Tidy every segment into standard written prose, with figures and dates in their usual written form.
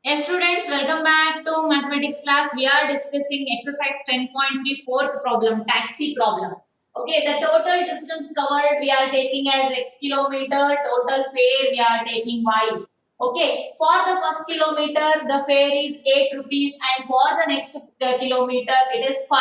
Yes, students, welcome back to mathematics class. We are discussing exercise 10.3 fourth problem, taxi problem. Okay, the total distance covered we are taking as x kilometer, total fare we are taking y. Okay, for the first kilometer, the fare is 8 rupees and for the next kilometer, it is 5.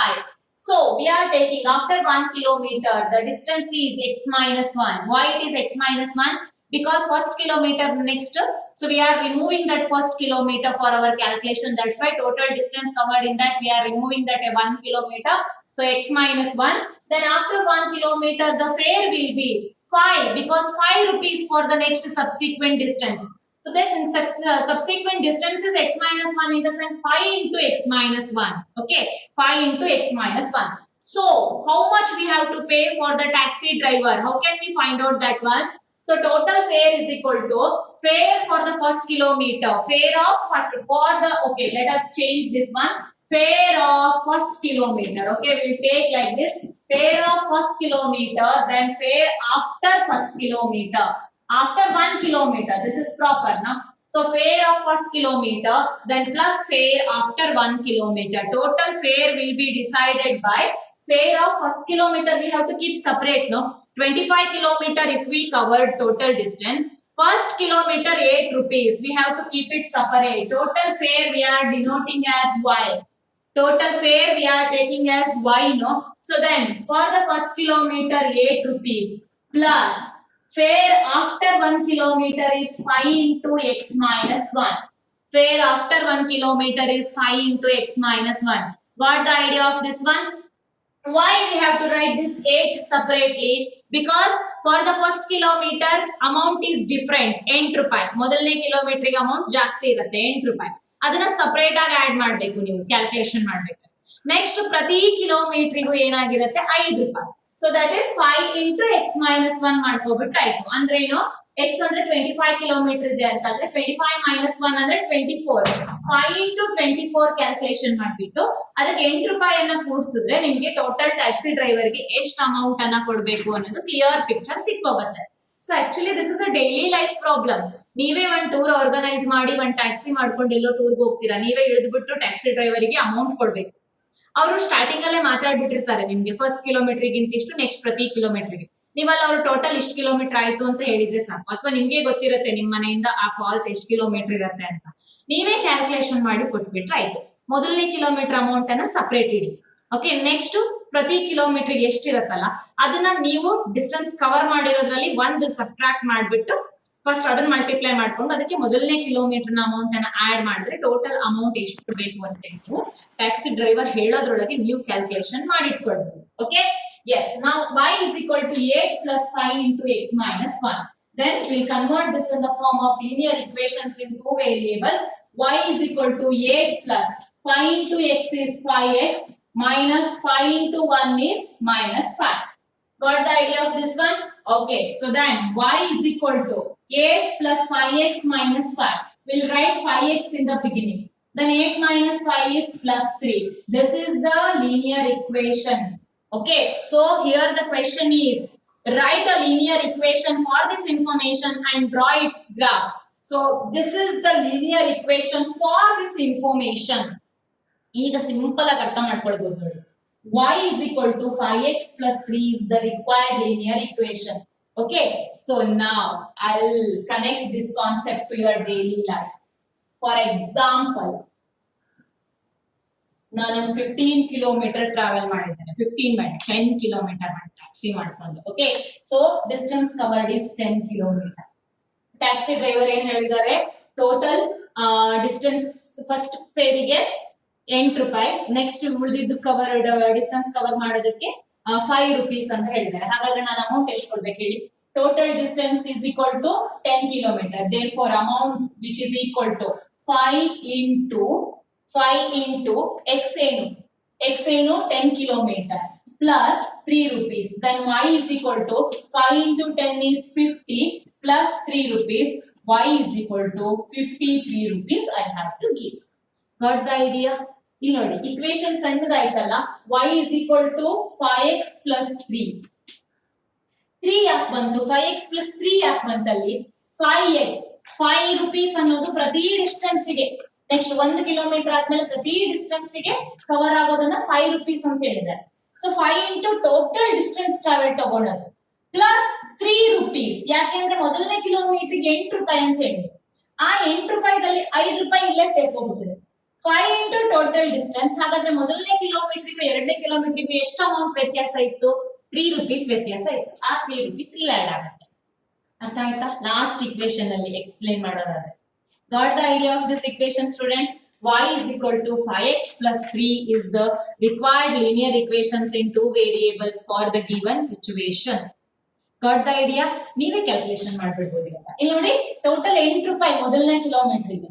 So, we are taking after 1 kilometer, the distance is x minus 1. Why it is x minus 1? Because first kilometer next, so we are removing that first kilometer for our calculation. That's why total distance covered in that we are removing that 1 kilometer. So x minus 1. Then after 1 kilometer the fare will be 5 because 5 rupees for the next subsequent distance. So then subsequent distance is x minus 1 in the sense 5 into x minus 1. Okay, 5 into x minus 1. So how much we have to pay for the taxi driver? How can we find out that one? So total fare is equal to fare for the first kilometer. Fare of first for the okay. Let us change this one. Fare of first kilometer. Okay, we'll take like this. Fare of first kilometer. Then fare after first kilometer. After 1 kilometer. This is proper now. So fare of first kilometer. Then plus fare after 1 kilometer. Total fare will be decided by fare of first kilometer we have to keep separate, no? 25 kilometer if we covered total distance. First kilometer 8 rupees. We have to keep it separate. Total fare we are denoting as y. Total fare we are taking as y, no? So then for the first kilometer 8 rupees plus fare after 1 kilometer is 5 into x minus 1. Fare after 1 kilometer is 5 into x minus 1. Got the idea of this one? Why we have to write this 8 separately? Because for the first kilometer amount is different. 8 ರೂಪಾಯಿ ಮೊದಲನೇ kilometre amount ಜಾಸ್ತಿ ಇರುತ್ತೆ 8 ರೂಪಾಯಿ. ಅದನ್ನ separate ಆಗಿ add ಮಾಡಬೇಕು, ನೀವು calculation ಮಾಡಬೇಕು. ನೆಕ್ಸ್ಟ್ ಪ್ರತಿ ಕಿಲೋಮೀಟರ್ಗೂ ಏನಾಗಿರುತ್ತೆ 5 ರೂಪಾಯಿ. So that is 5 into x minus 1 ಮಾಡ್ಕೋಬಿಟ್ರೆ ಆಯ್ತು. ಅಂದ್ರೆ ಏನು, x ಅಂದ್ರೆ 25 ಕಿಲೋಮೀಟರ್ ಇದೆ ಅಂತಂದ್ರೆ 25 minus 1 ಅಂದ್ರೆ 24. 5 into 24 ಕ್ಯಾಲ್ಕುಲೇಷನ್ ಮಾಡ್ಬಿಟ್ಟು ಅದಕ್ಕೆ 8 ರೂಪಾಯಿಯನ್ನ ಕೂಡಿಸಿದ್ರೆ ನಿಮ್ಗೆ ಟೋಟಲ್ ಟ್ಯಾಕ್ಸಿ ಡ್ರೈವರ್ಗೆ ಎಷ್ಟು ಅಮೌಂಟ್ ಅನ್ನ ಕೊಡಬೇಕು ಅನ್ನೋದು ಕ್ಲಿಯರ್ ಪಿಕ್ಚರ್ ಸಿಕ್ಕೋಗುತ್ತೆ. So actually this is a daily life problem. ನೀವೇ ಒಂದು ಟೂರ್ ಆರ್ಗನೈಸ್ ಮಾಡಿ ಒಂದು ಟ್ಯಾಕ್ಸಿ ಮಾಡ್ಕೊಂಡು ಎಲ್ಲೋ ಟೂರ್ಗೆ ಹೋಗ್ತೀರಾ, ನೀವೇ ಇಳಿದ್ಬಿಟ್ಟು ಟ್ಯಾಕ್ಸಿ ಡ್ರೈವರ್ಗೆ ಅಮೌಂಟ್ ಕೊಡ್ಬೇಕು. ಅವರು ಸ್ಟಾರ್ಟಿಂಗ್ ಅಲ್ಲೇ ಮಾತಾಡ್ಬಿಟ್ಟಿರ್ತಾರೆ ನಿಮ್ಗೆ ಫಸ್ಟ್ ಕಿಲೋಮೀಟರ್ಗಿಂತ ಇಷ್ಟು, ನೆಕ್ಸ್ಟ್ ಪ್ರತಿ ಕಿಲೋಮೀಟರ್ಗೆ. ನೀವಲ್ಲ ಅವ್ರು ಟೋಟಲ್ ಇಷ್ಟು ಕಿಲೋಮೀಟರ್ ಆಯ್ತು ಅಂತ ಹೇಳಿದ್ರೆ ಸಾಕು, ಅಥವಾ ನಿಮ್ಗೆ ಗೊತ್ತಿರುತ್ತೆ ನಿಮ್ಮ ಮನೆಯಿಂದ ಆ ಫಾಲ್ಸ್ ಎಷ್ಟು ಕಿಲೋಮೀಟರ್ ಇರುತ್ತೆ ಅಂತ. ನೀವೇ ಕ್ಯಾಲ್ಕುಲೇಷನ್ ಮಾಡಿ ಕೊಟ್ಬಿಟ್ರೆ ಆಯ್ತು. ಮೊದಲನೇ ಕಿಲೋಮೀಟರ್ ಅಮೌಂಟ್ ಅನ್ನ ಸಪರೇಟ್ ಇಡಿ. ಓಕೆ, ನೆಕ್ಸ್ಟ್ ಪ್ರತಿ ಕಿಲೋಮೀಟರ್ ಎಷ್ಟಿರತ್ತಲ್ಲ ಅದನ್ನ ನೀವು ಡಿಸ್ಟೆನ್ಸ್ ಕವರ್ ಮಾಡಿರೋದ್ರಲ್ಲಿ ಒಂದು ಸಬ್ಟ್ರಾಕ್ಟ್ ಮಾಡ್ಬಿಟ್ಟು ಫಸ್ಟ್ ಅದನ್ನ ಮಲ್ಟಿಪ್ಲೈ ಮಾಡ್ಕೊಂಡು ಅದಕ್ಕೆ ಮೊದಲನೇ ಕಿಲೋಮೀಟರ್ ಅಮೌಂಟ್ ಅನ್ನ ಆಡ್ ಮಾಡಿದ್ರೆ ಟೋಟಲ್ ಅಮೌಂಟ್ ಎಷ್ಟು ಬೇಕು ಅಂತ ನೀವು ಟ್ಯಾಕ್ಸಿ ಡ್ರೈವರ್ ಹೇಳೋದ್ರೊಳಗೆ ನೀವು ಕ್ಯಾಲ್ಕುಲೇಷನ್ ಮಾಡಿಟ್ಕೊಳ್ಬಹುದು. Okay, yes, now y is equal to 8 plus 5 into x minus 1. Then we'll convert this in the form of linear equations in two variables. Y is equal to 8 plus 5 into x is 5x minus 5 into 1 is minus 5. Got the idea of this one? Okay, so then y is equal to 8 plus 5x minus 5. We'll write 5x in the beginning. Then 8 minus 5 is plus 3. This is the linear equation. Okay, so here the question is, write a linear equation for this information and draw its graph. So this is the linear equation for this information. ಈಗ simple ಆಗಿ ಅರ್ಥ ಮಾಡ್ಕೊಳ್ಬಹುದು ನೋಡಿ. y is equal to 5x plus 3 is the required linear equation. Okay, so now I'll connect this concept to your daily life. For example, ನಾನು 15 kilometre travel ಮಾಡಿದ್ದೇನೆ, 15 ಬೇಡ 10 kilometre taxi ಮಾಡ್ಕೊಂಡು. Okay, so distance covered is 10 kilometre. Taxi driver ಏನ್ ಹೇಳಿದ್ದಾರೆ, total distance first ಫೇರಿಗೆ 8 ರೂಪಾಯಿ, next ಉಳಿದಿದ್ದು covered distance cover ಮಾಡೋದಕ್ಕೆ 5 rupees ಅಂತ ಹೇಳಿದ್ದಾರೆ. ಹಾಗಾದ್ರೆ ನಾನು ಅಮೌಂಟ್ ಎಷ್ಟು ಕೊಡ್ಬೇಕು ಹೇಳಿ? Total distance is equal to 10 kilometre. Therefore amount which is equal to 5 into x ಏನು 10 kilometre plus 3 rupees. Then y is equal to 5 into 10 is 50 plus 3 rupees. Y is equal to 53 rupees I have to give. Got the idea? ಇಲ್ಲಿ ನೋಡಿ, equation ಸಣ್ಣದಾಯ್ತಲ್ಲ. y is equal to 5x plus 3. 3 ಯಾಕೆ ಬಂತು? 5x plus 3 ಯಾಕೆ ಬಂತಲ್ಲಿ? 5x 5 rupees ಅನ್ನೋದು ಪ್ರತಿ distance ಗೆ next 1 kilometre ಆದ್ಮೇಲೆ ಪ್ರತಿ ಡಿಸ್ಟೆನ್ಸ್ ಗೆ ಕವರ್ ಆಗೋದನ್ನ 5 rupees ಅಂತ ಹೇಳಿದ್ದಾರೆ. So 5 into total distance travel ತಗೊಂಡದ್ದು ಪ್ಲಸ್ 3 rupees. ಯಾಕೆಂದ್ರೆ ಮೊದಲನೇ ಕಿಲೋಮೀಟರ್ ಗೆ 8 ರೂಪಾಯಿ ಅಂತ ಹೇಳಿದ್ರು. ಆ 8 ರೂಪಾಯಿದಲ್ಲಿ 5 ರೂಪಾಯಿ ಇಲ್ಲೇ ಸೇರ್ಕೊಂಡ್ಬಿಟ್ಟಿದೆ. 5 ಇಂಟು ಟೋಟಲ್ ಡಿಸ್ಟೆನ್ಸ್. ಹಾಗಾದ್ರೆ ಮೊದಲನೇ ಕಿಲೋಮೀಟರ್ಗೂ ಎರಡನೇ ಕಿಲೋಮೀಟರ್ಗೂ ಎಷ್ಟು ಅಮೌಂಟ್ ವ್ಯತ್ಯಾಸ ಇತ್ತು? 3 rupees ವ್ಯತ್ಯಾಸ ಇತ್ತು. ಆ 3 rupees ಇಲ್ಲಿ ಆಡ್ ಆಗುತ್ತೆ. ಅರ್ಥ ಆಯ್ತಾ? ಲಾಸ್ಟ್ ಇಕ್ವೇಶನ್ ಅಲ್ಲಿ ಎಕ್ಸ್ಪ್ಲೈನ್ ಮಾಡೋದಾದ್ರೆ got the idea of this equation students? y is equal to 5x plus 3 is the required linear equations in two variables for the given situation. Got the idea? ನೀವೇ calculation ಮಾಡ್ಬಿಡ್ಬೋದು. ಇಲ್ಲಿ ನೋಡಿ total 8 ರೂಪಾಯಿ ಮೊದಲನೇ kilometre ಇದೆ.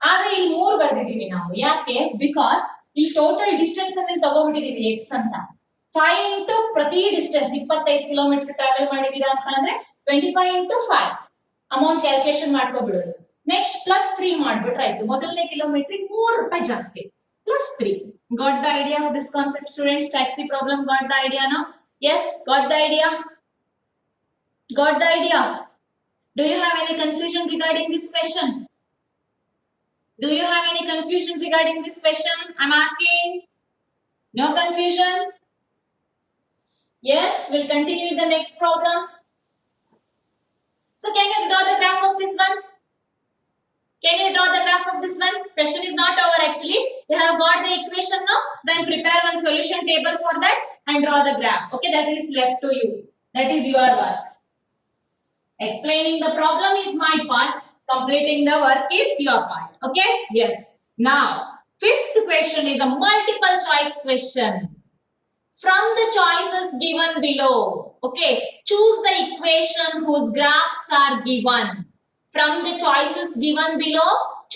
ಆದ್ರೆ ಇಲ್ಲಿ 3 ಬರ್ದಿದೀವಿ ನಾವು. ಯಾಕೆ? ಬಿಕಾಸ್ ಇಲ್ಲಿ ಟೋಟಲ್ ಡಿಸ್ಟೆನ್ಸ್ ಅನ್ನು ತಗೋಬಿಟ್ಟಿದೀವಿ x ಅಂತ. 5 ಇಂಟು ಪ್ರತಿ ಡಿಸ್ಟೆನ್ಸ್ 25 ಕಿಲೋಮೀಟರ್ ಟ್ರಾವೆಲ್ ಮಾಡಿದೀರಾ ಅಂತ ಅಂದ್ರೆ 25 ಇಂಟು 5 ಅಮೌಂಟ್ ಕ್ಯಾಲ್ಕುಲೇಷನ್ ಮಾಡ್ಕೊಬಿಡೋದು. ನೆಕ್ಸ್ಟ್ ಪ್ಲಸ್ 3 ಮಾಡ್ಬಿಟ್ರೆ ಆಯ್ತು. ಮೊದಲನೇ ಕಿಲೋಮೀಟರ್ 3 ರೂಪಾಯಿ ಜಾಸ್ತಿ plus 3. Got the idea of this concept students? Taxi problem got the idea no? Yes, got the idea? Got the idea? Do you have any confusion regarding this question? Do you have any confusion regarding this question? I'm asking. No confusion? Yes, we'll continue with the next problem. So can you draw the graph of this one? Can you draw the graph of this one? Question is not over actually. You have got the equation now. Then prepare one solution table for that and draw the graph. Okay, that is left to you. That is your work. Explaining the problem is my part. Completing the work is your part. Okay? Yes. Now, fifth question is a multiple choice question. From the choices given below, okay, choose the equation whose graphs are given. From the choices given below,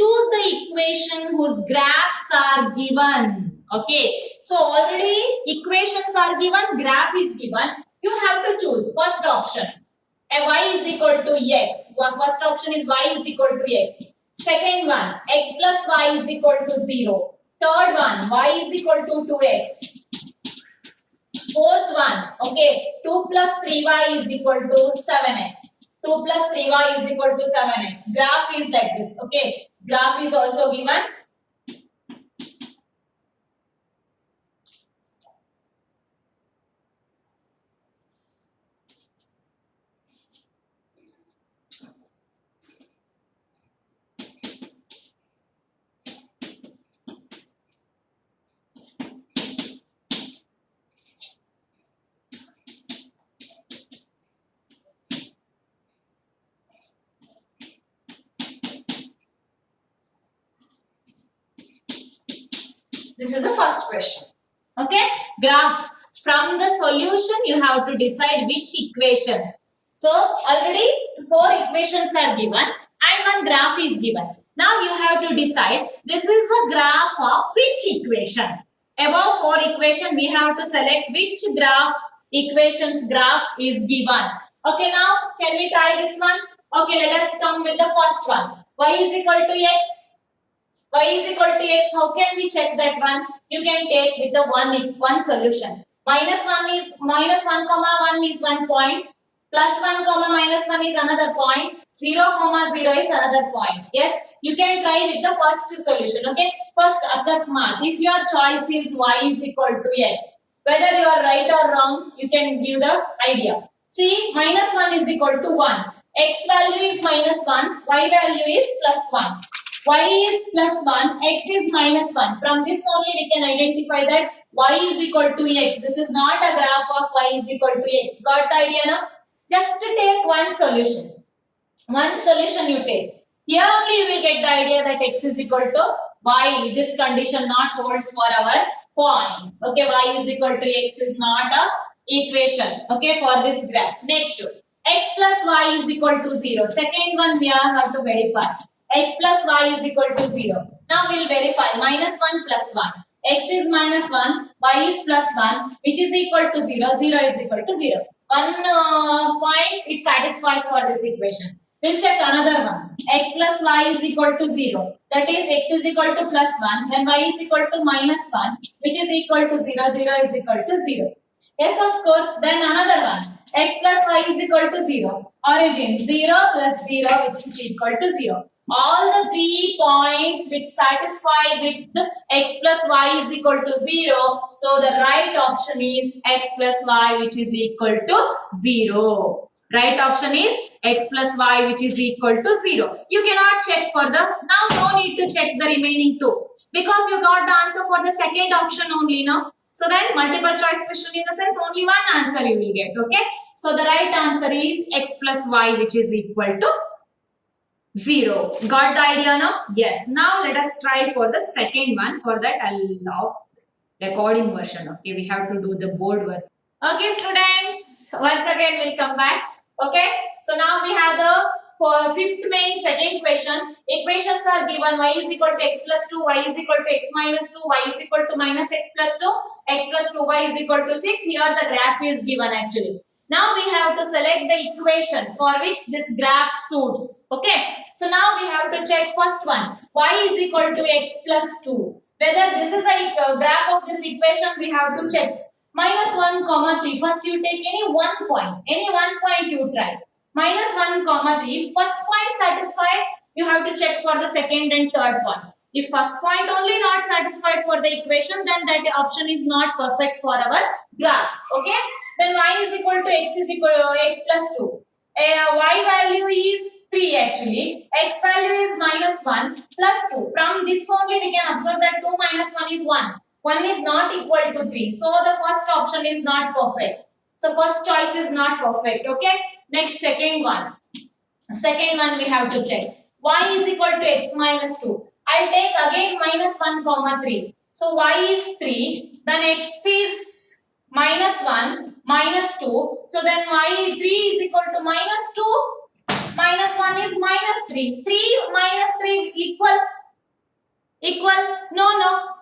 choose the equation whose graphs are given. Okay. So, already equations are given, graph is given. You have to choose first option. Y is equal to x. First option is y is equal to x. Second one, x plus y is equal to 0. Third one, y is equal to 2x. Fourth one, okay, 2 plus 3y is equal to 7x. 2 plus 3y is equal to 7x. Graph is like this. Okay, graph is also given. This is the first question. Okay, graph. From the solution you have to decide which equation. So already 4 equations are given and one graph is given. Now you have to decide this is a graph of which equation. Above 4 equation we have to select which equations graph is given. Okay, now can we try this one? Okay, let us come with the first one. Y is equal to x. Y is equal to x. How can we check that one? You can take with the one solution. Minus 1 is minus 1 comma 1 is 1 point. Plus 1 comma minus 1 is another point. 0 comma 0 is another point. Yes, you can try with the first solution. Okay, first akasmat. If your choice is y is equal to x, whether you are right or wrong, you can give the idea. See, minus 1 is equal to 1. X value is minus 1. Y value is plus 1. Y is plus 1, x is minus 1. From this only we can identify that y is equal to x. This is not a graph of y is equal to x. Got the idea now? Just to take one solution. One solution you take. Here only you will get the idea that x is equal to y. This condition not holds for our point. Okay, y is equal to x is not a equation. Okay, for this graph. Next, x plus y is equal to 0. Second one we have to verify. X plus y is equal to 0. Now we will verify minus 1 plus 1. X is minus 1, y is plus 1, which is equal to 0. 0 is equal to 0. One point it satisfies for this equation. We'll check another one. X plus y is equal to 0. That is x is equal to plus 1. Then y is equal to minus 1, which is equal to 0. 0 is equal to 0. Yes, of course. Then another one. X plus y is equal to 0. Origin 0 plus 0 which is equal to 0. All the 3 points which satisfy with x plus y is equal to 0. So the right option is x plus y which is equal to 0. Right option is x plus y which is equal to 0. You cannot check for the, now no need to check the remaining two because you got the answer for the second option only now. So then multiple choice question in the sense only one answer you will get. Okay. So the right answer is x plus y which is equal to 0. Got the idea now? Yes. Now let us try for the second one. For that I'll off recording version. Okay. We have to do the board work. Okay students. Once again we'll come back. Okay. So now we have the for fifth main second question. Equations are given y is equal to x plus 2, y is equal to x minus 2, y is equal to minus x plus 2, x plus 2y is equal to 6. Here the graph is given actually. Now we have to select the equation for which this graph suits. Okay. So now we have to check first one. Y is equal to x plus 2. Whether this is a graph of this equation we have to check. Minus 1 comma 3. First you take any one point. Any one point you try. Minus 1 comma 3. First point satisfied. You have to check for the second and third point. If first point only not satisfied for the equation, then that option is not perfect for our graph. Okay. Then y is equal to x is equal to x plus 2. Y value is 3 actually. X value is minus 1 plus 2. From this only we can observe that 2 minus 1 is 1. 1 is not equal to 3. So the first option is not perfect. So first choice is not perfect. Okay. Next second one. Second one we have to check. Y is equal to x minus 2. I'll take again minus 1 comma 3. So y is 3. Then x is minus 1 minus 2. So then y 3 is equal to minus 2. Minus 1 is minus 3. 3 minus 3 equal. No.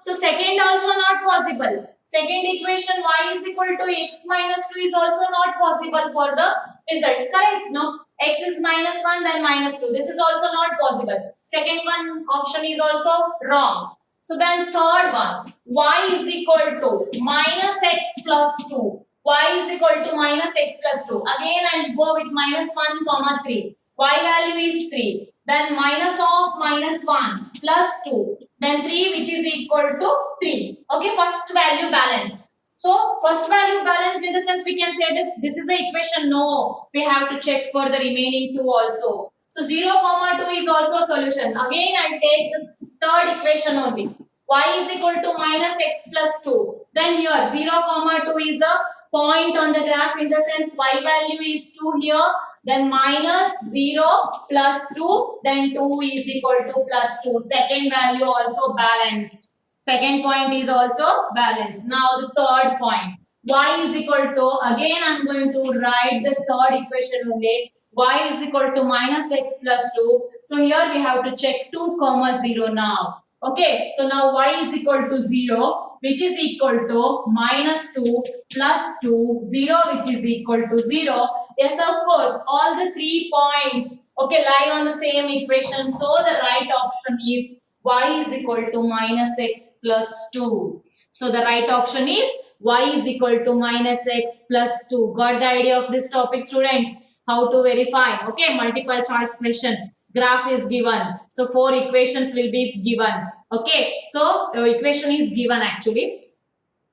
So second also not possible. Second equation y is equal to x minus 2 is also not possible for the result. Correct? No. X is minus 1 then minus 2. This is also not possible. Second one option is also wrong. So then third one. Y is equal to minus x plus 2. Y is equal to minus x plus 2. Again I'll go with minus 1 comma 3. Y value is 3. Then minus of minus 1 plus 2. Then 3 which is equal to 3. Okay, first value balanced. So first value balanced in the sense we can say this is the equation. No, we have to check for the remaining two also. So 0 comma 2 is also solution. Again I'll take this third equation only. Y is equal to minus x plus 2. Then here 0 comma 2 is a point on the graph in the sense y value is 2 here. Then minus 0 plus 2. Then 2 is equal to plus 2. Second value also balanced. Second point is also balanced. Now the third point. Y is equal to, again I am going to write the third equation only. Y is equal to minus x plus 2. So here we have to check 2 comma 0 now. Okay, so now y is equal to 0 which is equal to minus 2 plus 2, 0 which is equal to 0. Yes, of course, all the 3 points, okay, lie on the same equation. So the right option is y is equal to minus x plus 2. So the right option is y is equal to minus x plus 2. Got the idea of this topic, students? How to verify? Okay, multiple choice question. Graph is given. So 4 equations will be given. Okay, so equation is given actually.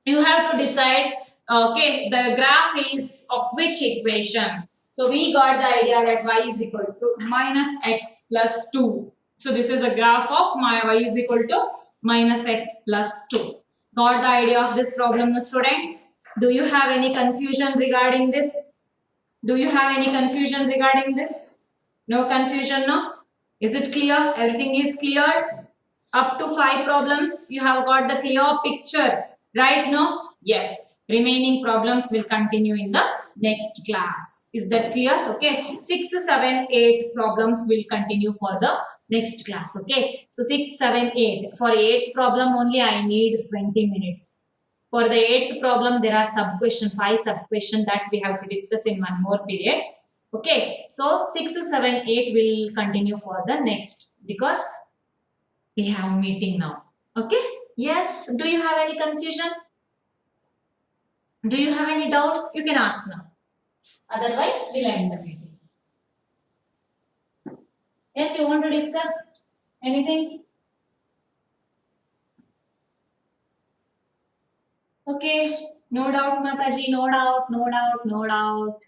You have to decide, okay, the graph is of which equation. So we got the idea that y is equal to minus x plus 2. So this is a graph of my y is equal to minus x plus 2. Got the idea of this problem, students? Do you have any confusion regarding this? Do you have any confusion regarding this? No confusion, no? Is it clear? Everything is clear? Up to 5 problems, you have got the clear picture, right? No? Yes. Remaining problems will continue in the next class. Is that clear? Okay. 6, 7, 8 problems will continue for the next class. Okay. So 6, 7, 8. For 8th problem only I need 20 minutes. For the 8th problem, there are sub-question, 5 sub-question that we have to discuss in one more period. Okay, so 6, 7, 8 will continue for the next because we have a meeting now. Okay, yes, do you have any confusion? Do you have any doubts? You can ask now. Otherwise, we'll end the meeting. Yes, you want to discuss anything? Okay, no doubt, Mataji, no doubt, no doubt, no doubt.